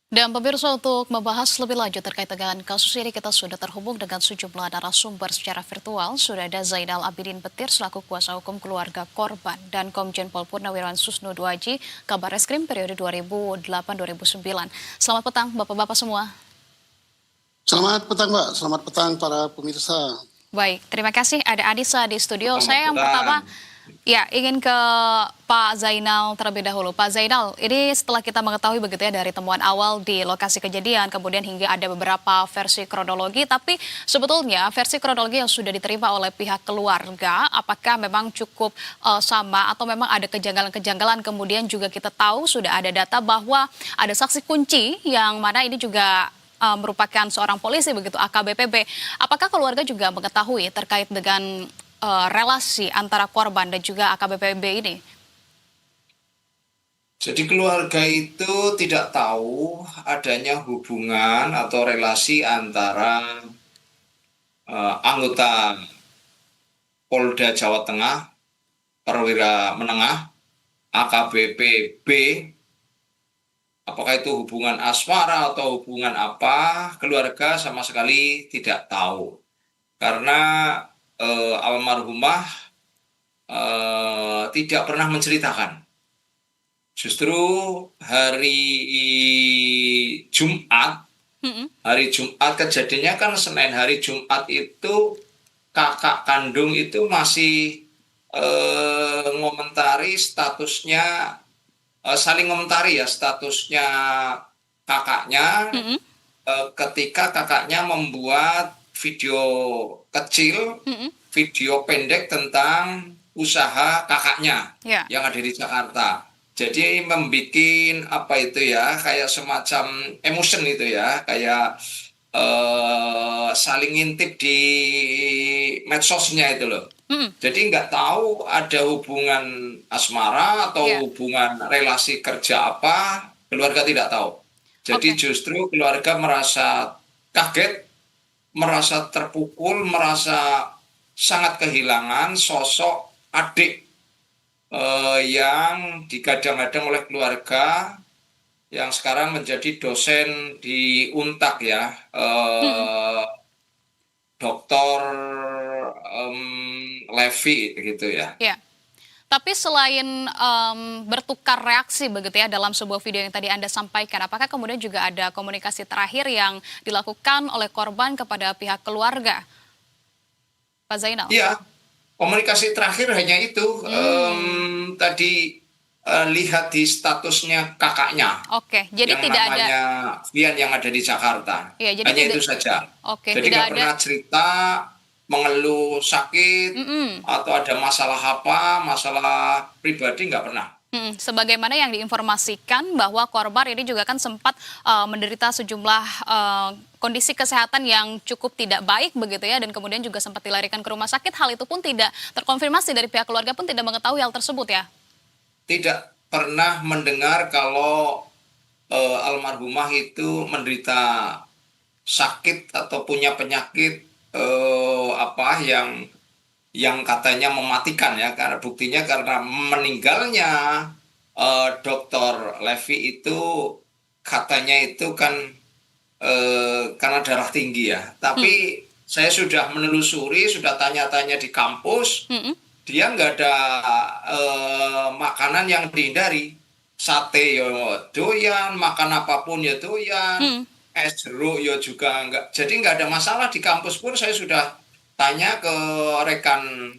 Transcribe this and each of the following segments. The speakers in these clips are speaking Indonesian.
Dan pemirsa untuk membahas lebih lanjut terkait dengan kasus ini kita sudah terhubung dengan sejumlah narasumber secara virtual. Sudah ada Zainal Abidin Petir selaku kuasa hukum keluarga korban dan Komjen Pol Purnawirawan Susno Duaji Kabar Reskrim periode 2008-2009. Selamat petang Bapak-Bapak semua. Selamat petang, Mbak. Selamat petang para pemirsa. Baik, terima kasih. Ada Anissa di studio. Selamat Saya yang petang. pertama, ya ingin ke Pak Zainal terlebih dahulu. Pak Zainal, ini setelah kita mengetahui begitu ya dari temuan awal di lokasi kejadian, kemudian hingga ada beberapa versi kronologi, tapi sebetulnya versi kronologi yang sudah diterima oleh pihak keluarga, apakah memang cukup sama atau memang ada kejanggalan-kejanggalan? Kemudian juga kita tahu sudah ada data bahwa ada saksi kunci yang mana ini juga merupakan seorang polisi begitu AKBP. Apakah keluarga juga mengetahui terkait dengan relasi antara korban dan juga AKBP ini? Jadi keluarga itu tidak tahu adanya hubungan atau relasi antara anggota Polda Jawa Tengah, perwira menengah, AKBP B, apakah itu hubungan asmara atau hubungan apa, keluarga sama sekali tidak tahu. Karena almarhumah tidak pernah menceritakan. Justru hari Jumat, kejadiannya kan Senin, hari Jumat itu kakak kandung itu masih ngomentari statusnya, saling ngomentari ya statusnya kakaknya ketika kakaknya membuat video kecil, video pendek tentang usaha kakaknya yang ada di Jakarta. Jadi membuat apa itu ya, kayak semacam emotion itu ya, kayak saling ngintip di medsosnya itu loh. Jadi nggak tahu ada hubungan asmara atau hubungan relasi kerja apa, keluarga tidak tahu. Jadi justru keluarga merasa kaget, merasa terpukul, merasa sangat kehilangan sosok adik yang digadang-gadang oleh keluarga yang sekarang menjadi dosen di Untak ya, Dr. Levi gitu ya. Ya. Tapi selain bertukar reaksi begitu ya dalam sebuah video yang tadi Anda sampaikan, apakah kemudian juga ada komunikasi terakhir yang dilakukan oleh korban kepada pihak keluarga, Pak Zainal? Iya, komunikasi terakhir hanya itu. Tadi lihat di statusnya kakaknya. Oke, jadi yang tidak namanya ada Vian yang ada di Jakarta. Ya, jadi hanya itu saja. Oke, jadi tidak nggak pernah cerita mengeluh sakit atau ada masalah apa, masalah pribadi nggak pernah. Sebagaimana yang diinformasikan bahwa korban ini juga kan sempat menderita sejumlah kondisi kesehatan yang cukup tidak baik begitu ya, dan kemudian juga sempat dilarikan ke rumah sakit. Hal itu pun tidak terkonfirmasi dari pihak keluarga, pun tidak mengetahui hal tersebut ya? Tidak pernah mendengar kalau almarhumah itu menderita sakit atau punya penyakit apa yang katanya mematikan ya, karena buktinya karena meninggalnya Dr. Levi itu katanya itu kan karena darah tinggi ya. Tapi saya sudah menelusuri, sudah tanya-tanya di kampus, dia nggak ada makanan yang dihindari. Sate ya doyan, makan apapun ya doyan, es jeruk ya juga enggak. Jadi nggak ada masalah di kampus pun. Saya sudah tanya ke rekan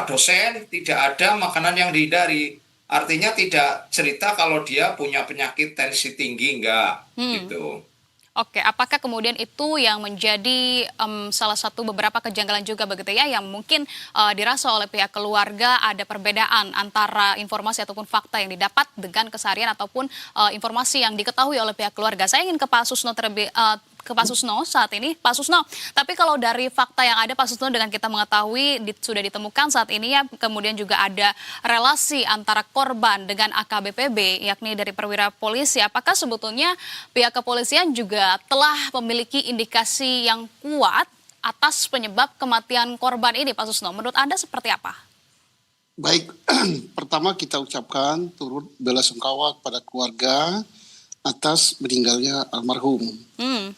dosen, tidak ada makanan yang dihindari. Artinya tidak cerita kalau dia punya penyakit tensi tinggi, enggak gitu. Oke, apakah kemudian itu yang menjadi salah satu beberapa kejanggalan juga begitu ya, yang mungkin dirasa oleh pihak keluarga ada perbedaan antara informasi ataupun fakta yang didapat dengan keseharian ataupun informasi yang diketahui oleh pihak keluarga. Saya ingin ke Pak Susno ke Pak Susno saat ini. Pak Susno, tapi kalau dari fakta yang ada Pak Susno, dengan kita mengetahui sudah ditemukan saat ini ya, kemudian juga ada relasi antara korban dengan AKBP yakni dari perwira polisi, apakah sebetulnya pihak kepolisian juga telah memiliki indikasi yang kuat atas penyebab kematian korban ini, Pak Susno? Menurut Anda seperti apa? Baik, pertama kita ucapkan turut bela sungkawa kepada keluarga atas meninggalnya almarhum.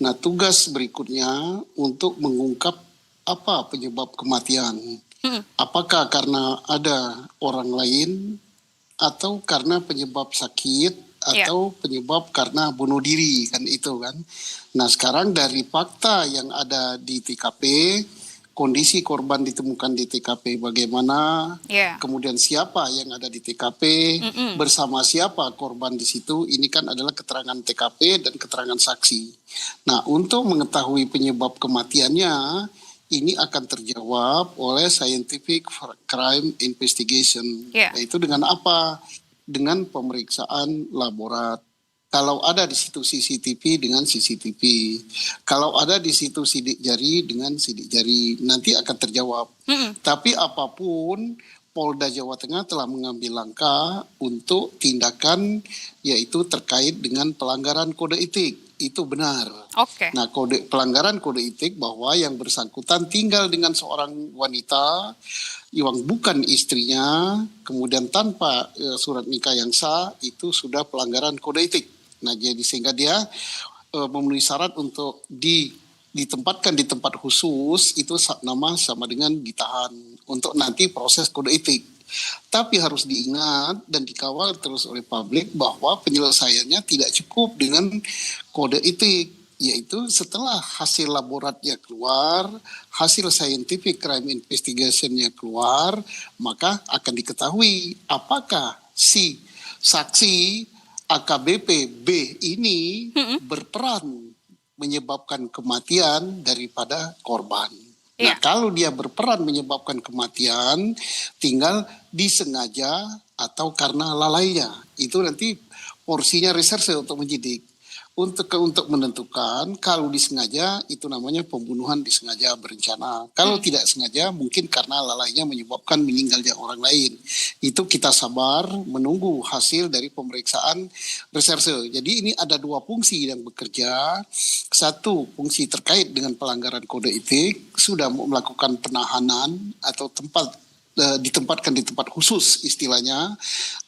Nah, tugas berikutnya untuk mengungkap apa penyebab kematian. Apakah karena ada orang lain atau karena penyebab sakit atau penyebab karena bunuh diri, kan itu kan. Nah, sekarang dari fakta yang ada di TKP, kondisi korban ditemukan di TKP bagaimana, kemudian siapa yang ada di TKP, bersama siapa korban di situ, ini kan adalah keterangan TKP dan keterangan saksi. Nah, untuk mengetahui penyebab kematiannya, ini akan terjawab oleh Scientific Crime Investigation. Yaitu dengan apa? Dengan pemeriksaan laborat. Kalau ada di situ CCTV dengan CCTV. Kalau ada di situ sidik jari dengan sidik jari. Nanti akan terjawab. Tapi apapun, Polda Jawa Tengah telah mengambil langkah untuk tindakan yaitu terkait dengan pelanggaran kode etik. Itu benar. Nah, pelanggaran kode etik bahwa yang bersangkutan tinggal dengan seorang wanita yang bukan istrinya, kemudian tanpa surat nikah yang sah, itu sudah pelanggaran kode etik. Nah, jadi sehingga dia memenuhi syarat untuk ditempatkan di tempat khusus, itu sama dengan ditahan untuk nanti proses kode etik. Tapi harus diingat dan dikawal terus oleh publik bahwa penyelesaiannya tidak cukup dengan kode etik, yaitu setelah hasil laboratnya keluar, hasil scientific crime investigation-nya keluar, maka akan diketahui apakah si saksi AKBP B ini berperan menyebabkan kematian daripada korban. Nah, kalau dia berperan menyebabkan kematian, tinggal disengaja atau karena lalainya. Itu nanti porsinya reserse untuk menyidik. Untuk menentukan kalau disengaja itu namanya pembunuhan disengaja berencana. Kalau tidak sengaja mungkin karena lalainya menyebabkan meninggalnya orang lain. Itu kita sabar menunggu hasil dari pemeriksaan reserse. Jadi ini ada dua fungsi yang bekerja. Satu, fungsi terkait dengan pelanggaran kode etik, sudah melakukan penahanan atau ditempatkan di tempat khusus istilahnya.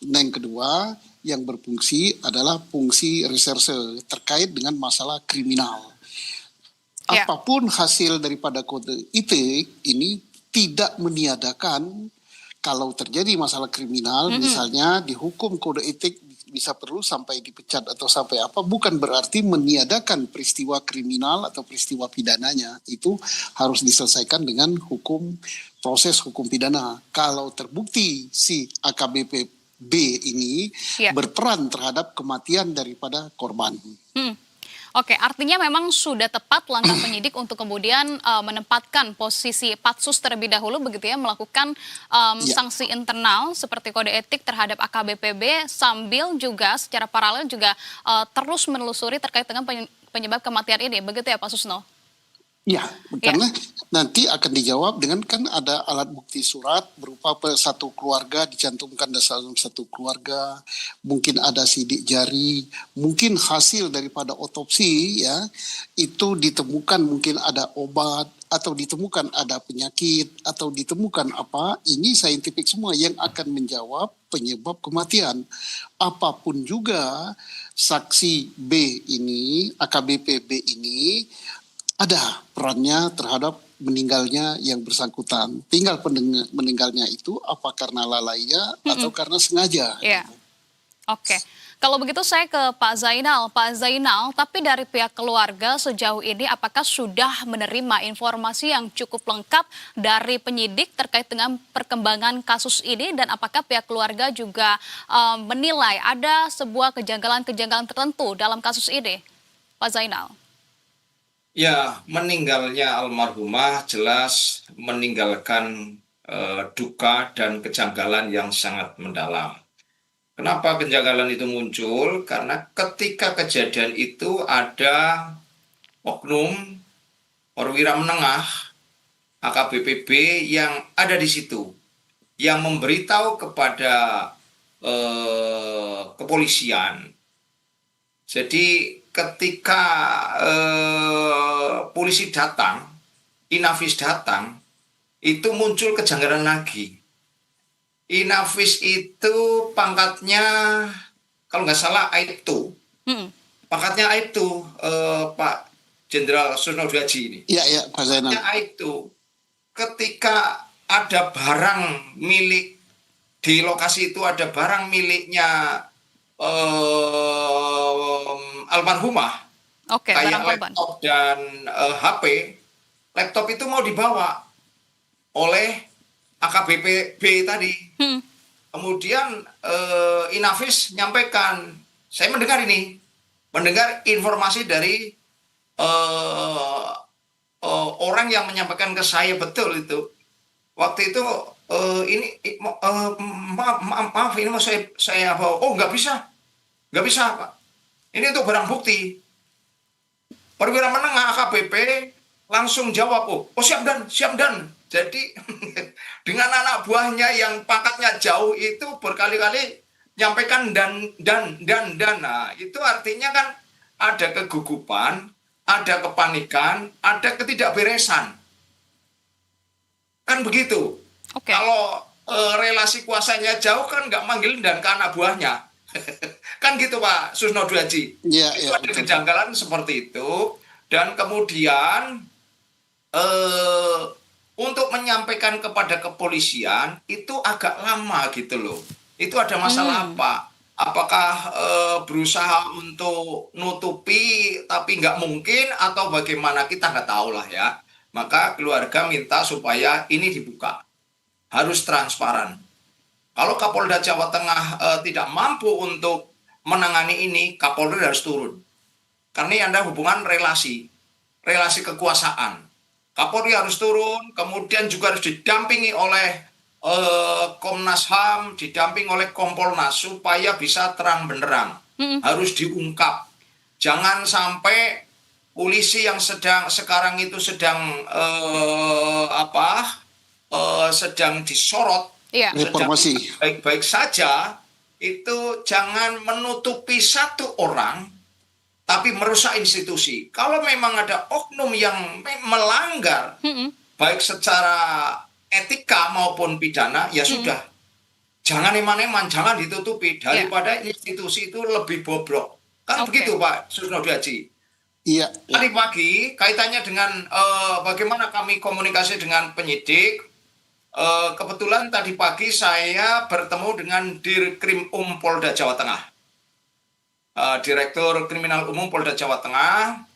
Dan yang kedua, yang berfungsi adalah fungsi reserse terkait dengan masalah kriminal. Apapun hasil daripada kode etik ini tidak meniadakan kalau terjadi masalah kriminal, misalnya dihukum kode etik bisa perlu sampai dipecat atau sampai apa, bukan berarti meniadakan peristiwa kriminal atau peristiwa pidananya. Itu harus diselesaikan dengan proses hukum pidana. Kalau terbukti si AKBP B ini berperan terhadap kematian daripada korban. Oke, artinya memang sudah tepat langkah penyidik untuk kemudian menempatkan posisi Patsus terlebih dahulu begitu ya, melakukan sanksi internal seperti kode etik terhadap AKBP-B sambil juga secara paralel juga terus menelusuri terkait dengan penyebab kematian ini, begitu ya Pak Susno? Ya, karena nanti akan dijawab dengan kan ada alat bukti surat berupa satu keluarga dicantumkan dalam satu keluarga, mungkin ada sidik jari, mungkin hasil daripada otopsi ya itu ditemukan mungkin ada obat atau ditemukan ada penyakit atau ditemukan apa, ini saintifik semua yang akan menjawab penyebab kematian. Apapun juga saksi B ini, AKBP B ini ada perannya terhadap meninggalnya yang bersangkutan. Tinggal meninggalnya itu apa karena lalainya atau karena sengaja. Oke. Kalau begitu saya ke Pak Zainal. Pak Zainal, tapi dari pihak keluarga sejauh ini apakah sudah menerima informasi yang cukup lengkap dari penyidik terkait dengan perkembangan kasus ini, dan apakah pihak keluarga juga menilai ada sebuah kejanggalan-kejanggalan tertentu dalam kasus ini? Pak Zainal. Ya, meninggalnya almarhumah jelas meninggalkan duka dan kejanggalan yang sangat mendalam. Kenapa kejanggalan itu muncul? Karena ketika kejadian itu ada oknum perwira menengah AKBP-B yang ada di situ, yang memberitahu kepada kepolisian. Jadi ketika polisi datang, Inavis datang, itu muncul kejanggalan lagi. Inavis itu pangkatnya kalau nggak salah Aibtu. pakatnya Aibtu, Pak Jenderal Susno Duaji ini. Iya, Pak Zainal. Pakatnya Aibtu, ketika ada barang milik di lokasi itu, ada barang miliknya almarhumah, kayak laptop dan HP. Laptop itu mau dibawa oleh AKBP tadi. Kemudian Inavis nyampaikan, saya mendengar informasi dari orang yang menyampaikan ke saya, betul itu. Waktu itu maaf ini mau saya bawa. Oh, nggak bisa Pak. Ini untuk barang bukti. Perwira menengah AKBP langsung jawab, oh siap dan. Jadi dengan anak buahnya yang pangkatnya jauh itu berkali-kali nyampaikan dan. Nah, itu artinya kan ada kegugupan, ada kepanikan, ada ketidakberesan. Kan begitu. Kalau relasi kuasanya jauh kan nggak manggil dan ke anak buahnya. Kan gitu Pak Susno Duaji. Itu ada kejanggalan seperti itu. Dan kemudian untuk menyampaikan kepada kepolisian itu agak lama gitu loh. Itu ada masalah apa? Apakah berusaha untuk nutupi tapi nggak mungkin, atau bagaimana, kita nggak tahu lah ya. Maka keluarga minta supaya ini dibuka. Harus transparan. Kalau Kapolda Jawa Tengah tidak mampu untuk menangani ini, Kapolri harus turun. Karena ini ada hubungan relasi kekuasaan. Kapolri harus turun, kemudian juga harus didampingi oleh Komnas HAM, didamping oleh Kompolnas supaya bisa terang benderang. Harus diungkap. Jangan sampai polisi yang sekarang itu sedang sedang disorot, reformasi, baik-baik saja, itu jangan menutupi satu orang tapi merusak institusi. Kalau memang ada oknum yang melanggar baik secara etika maupun pidana, ya sudah, jangan eman-eman, jangan ditutupi, daripada institusi itu lebih bobrok. Kan begitu Pak Susno Duaji. Iya. Tadi pagi kaitannya dengan bagaimana kami komunikasi dengan penyidik. Kebetulan tadi pagi saya bertemu dengan Dirkrim Polda Jawa Tengah, Direktur Kriminal Umum Polda Jawa Tengah.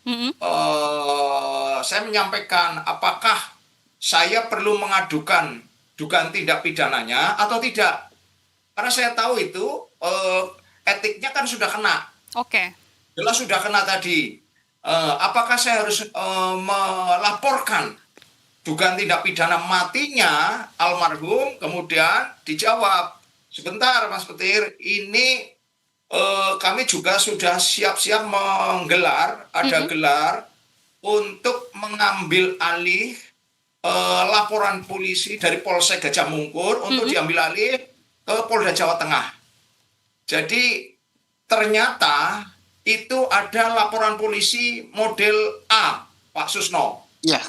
Saya menyampaikan apakah saya perlu mengadukan dugaan tindak pidananya atau tidak, karena saya tahu itu etiknya kan sudah kena. Jelas sudah kena tadi. Apakah saya harus melaporkan dugaan tindak pidana matinya almarhum? Kemudian dijawab, sebentar Mas Petir, ini kami juga sudah siap-siap menggelar, ada gelar untuk mengambil alih laporan polisi dari Polsek Gajah Mungkur untuk diambil alih ke Polda Jawa Tengah. Jadi ternyata itu ada laporan polisi model A, Pak Susno. Ya.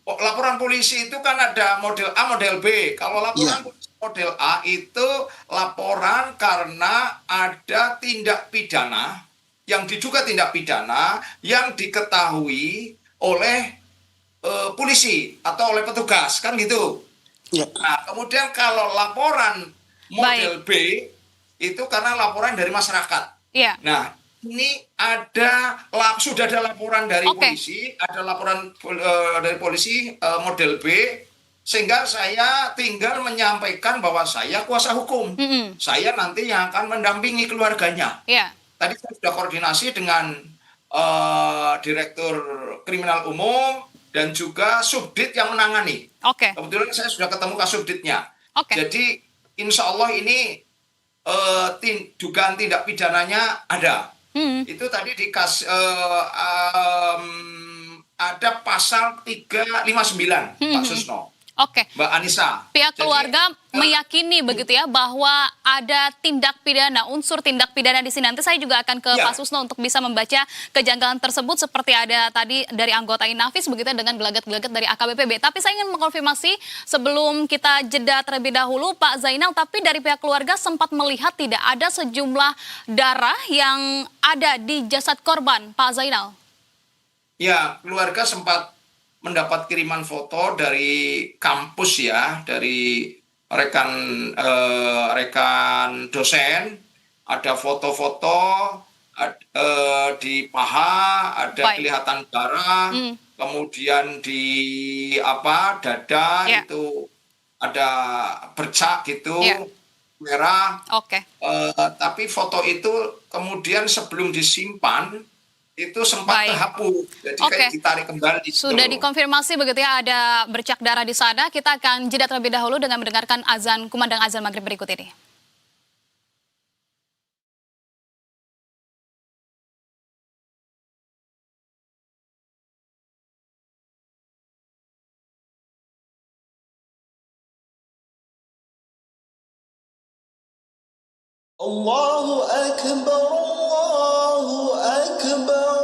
Laporan polisi itu kan ada model A, model B. Kalau laporan polisi model A itu laporan karena ada tindak pidana yang diduga tindak pidana yang diketahui oleh polisi atau oleh petugas, kan gitu. Ya. Nah, kemudian kalau laporan model B itu karena laporan dari masyarakat. Nah, ini sudah ada laporan dari polisi, ada laporan dari polisi model B, sehingga saya tinggal menyampaikan bahwa saya kuasa hukum. Saya nanti yang akan mendampingi keluarganya. Tadi saya sudah koordinasi dengan Direktur Kriminal Umum dan juga Subdit yang menangani. Kebetulan saya sudah ketemu Kasubditnya. Jadi insya Allah ini dugaan tindak pidananya ada. Itu tadi ada pasal 359 Pak Susno. Oke. Mbak Anissa. Pihak Jadi, keluarga meyakini begitu ya bahwa ada tindak pidana, unsur tindak pidana di sini. Nanti saya juga akan ke Ya. Pak Susno untuk bisa membaca kejanggalan tersebut seperti ada tadi dari anggota Inafis begitu ya, dengan gelagat-gelagat dari AKBPB. Tapi saya ingin mengkonfirmasi sebelum kita jeda terlebih dahulu Pak Zainal, tapi dari pihak keluarga sempat melihat tidak ada sejumlah darah yang ada di jasad korban, Pak Zainal. ya, keluarga sempat mendapat kiriman foto dari kampus ya, dari rekan dosen, ada foto-foto di paha, ada Baik. kelihatan darah, kemudian di dada Ya. itu ada bercak gitu, Ya. merah. Oke. Tapi foto itu kemudian sebelum disimpan itu sempat Baik. terhapus, jadi Oke. kayak ditarik kembali. gitu Sudah loh. dikonfirmasi begitu ya, ada bercak darah di sana. Kita akan jeda terlebih dahulu dengan mendengarkan kumandang azan maghrib berikut ini. الله أكبر الله أكبر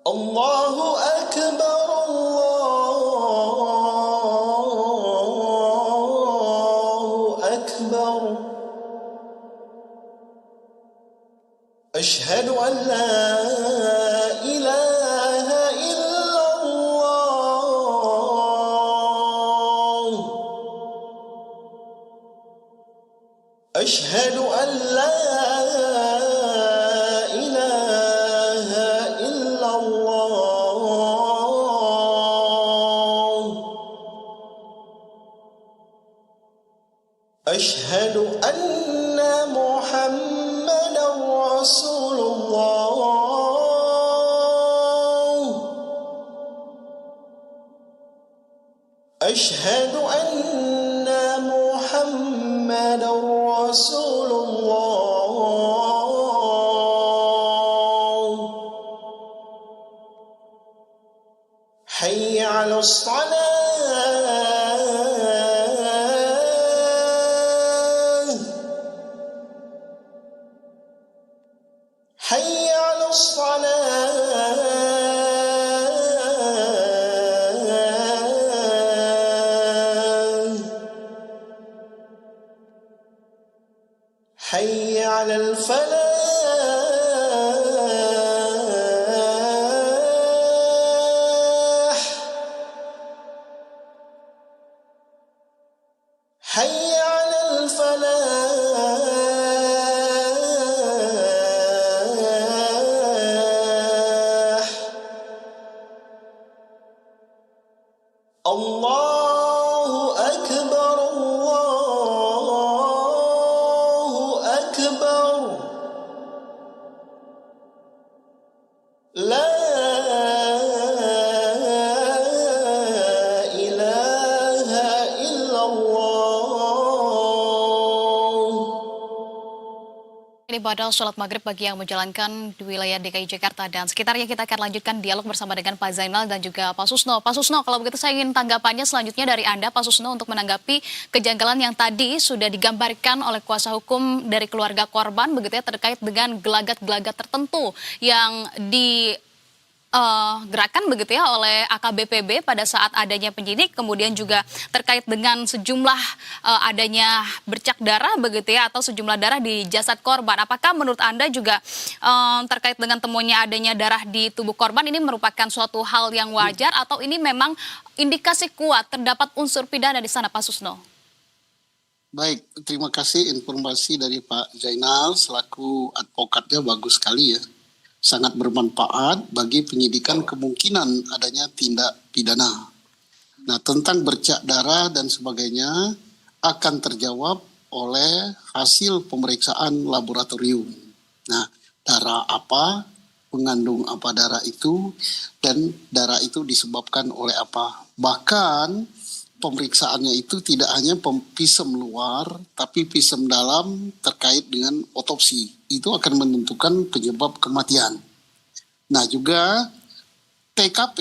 الله أكبر الله أكبر أشهد أن لا إله إلا الله أشهد أن لا إله إلا الله أشهد أن محمدا رسول الله أشهد أن محمدا رسول الله حي على الصلاة حي على الصلاة حي على الفلاح حي على الفلاح الله أكبر الله أكبر لا إله إلا الله Ini ibadah sholat maghrib bagi yang menjalankan di wilayah DKI Jakarta dan sekitarnya. Kita akan lanjutkan dialog bersama dengan Pak Zainal dan juga Pak Susno. Pak Susno, kalau begitu saya ingin tanggapannya selanjutnya dari Anda, Pak Susno, untuk menanggapi kejanggalan yang tadi sudah digambarkan oleh kuasa hukum dari keluarga korban begitu ya, terkait dengan gelagat-gelagat tertentu yang gerakan begitu ya oleh AKBPB pada saat adanya penyidik, kemudian juga terkait dengan sejumlah adanya bercak darah begitu ya, atau sejumlah darah di jasad korban. Apakah menurut Anda juga terkait dengan temunya adanya darah di tubuh korban ini merupakan suatu hal yang wajar atau ini memang indikasi kuat terdapat unsur pidana di sana, Pak Susno? Baik, terima kasih informasi dari Pak Zainal selaku advokatnya bagus sekali ya. Sangat bermanfaat bagi penyidikan kemungkinan adanya tindak pidana. Nah, tentang bercak darah dan sebagainya akan terjawab oleh hasil pemeriksaan laboratorium. Nah, darah apa, mengandung apa darah itu, dan darah itu disebabkan oleh apa. Bahkan pemeriksaannya itu tidak hanya visum luar, tapi visum dalam terkait dengan otopsi. Itu akan menentukan penyebab kematian. Nah juga TKP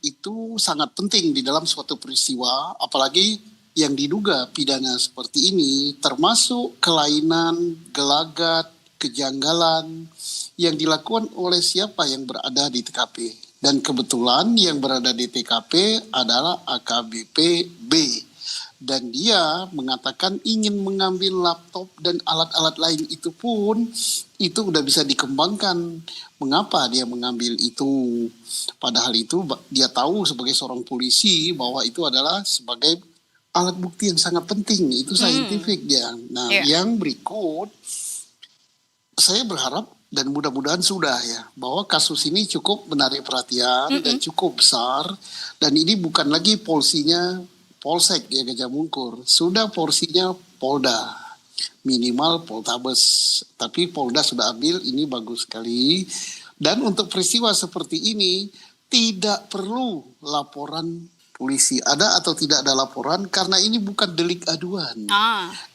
itu sangat penting di dalam suatu peristiwa, apalagi yang diduga pidana seperti ini, termasuk kelainan, gelagat, kejanggalan yang dilakukan oleh siapa yang berada di TKP. Dan kebetulan yang berada di TKP adalah AKBP B. Dan dia mengatakan ingin mengambil laptop dan alat-alat lain itu pun itu udah bisa dikembangkan. Mengapa dia mengambil itu? Padahal itu dia tahu sebagai seorang polisi bahwa itu adalah sebagai alat bukti yang sangat penting. Itu saintifik dia. Nah, yang berikut saya berharap dan mudah-mudahan sudah ya bahwa kasus ini cukup menarik perhatian dan cukup besar, dan ini bukan lagi porsinya Polsek ya Gajah Mungkur, sudah porsinya Polda, minimal Poltabes, tapi Polda sudah ambil, ini bagus sekali. Dan untuk peristiwa seperti ini tidak perlu laporan polisi, ada atau tidak ada laporan, karena ini bukan delik aduan.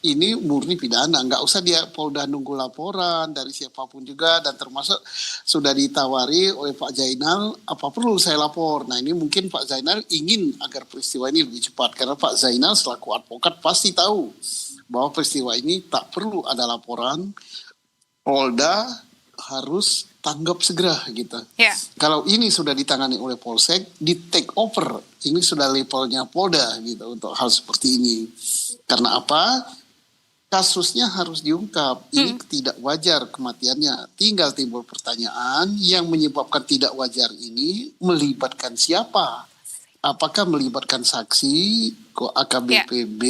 Ini murni pidana, nggak usah dia Polda nunggu laporan dari siapapun juga, dan termasuk sudah ditawari oleh Pak Zainal, apa perlu saya lapor? Nah ini mungkin Pak Zainal ingin agar peristiwa ini lebih cepat, karena Pak Zainal selaku advokat pasti tahu bahwa peristiwa ini tak perlu ada laporan, Polda harus tanggap segera gitu. Kalau ini sudah ditangani oleh Polsek, di take over, ini sudah levelnya Polda gitu untuk hal seperti ini. Karena apa? Kasusnya harus diungkap. Ini tidak wajar kematiannya. Tinggal timbul pertanyaan, yang menyebabkan tidak wajar ini melibatkan siapa? Apakah melibatkan saksi, AKBP B,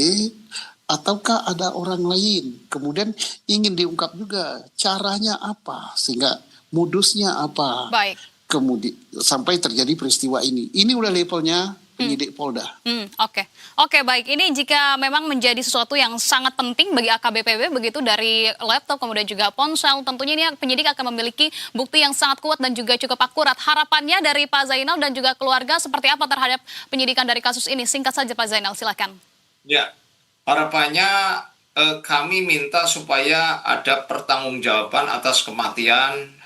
ataukah ada orang lain? Kemudian ingin diungkap juga caranya apa, sehingga modusnya apa. Kemudian sampai terjadi peristiwa ini. Ini udah levelnya penyidik Polda. Oke, baik. Ini jika memang menjadi sesuatu yang sangat penting bagi AKBPB begitu, dari laptop kemudian juga ponsel, tentunya ini penyidik akan memiliki bukti yang sangat kuat dan juga cukup akurat. Harapannya dari Pak Zainal dan juga keluarga seperti apa terhadap penyidikan dari kasus ini? Singkat saja Pak Zainal, silakan. Ya, harapannya kami minta supaya ada pertanggungjawaban atas kematian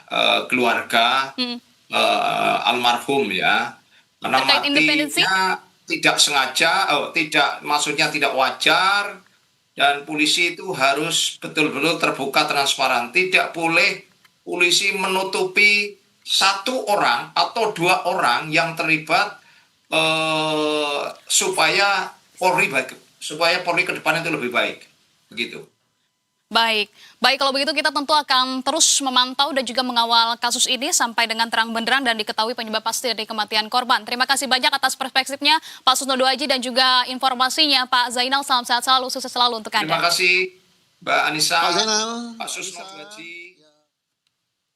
keluarga almarhum ya, karena matinya tidak sengaja, maksudnya tidak wajar, dan polisi itu harus betul-betul terbuka, transparan. Tidak boleh polisi menutupi satu orang atau dua orang yang terlibat, supaya Polri ke depan itu lebih baik, begitu. Baik, kalau begitu kita tentu akan terus memantau dan juga mengawal kasus ini sampai dengan terang benderang dan diketahui penyebab pasti dari kematian korban. Terima kasih banyak atas perspektifnya Pak Susno Duaji dan juga informasinya Pak Zainal. Salam sehat selalu, sukses selalu untuk Anda. Terima kasih Mbak Anissa, Pak Zainal, Pak Susno Duaji.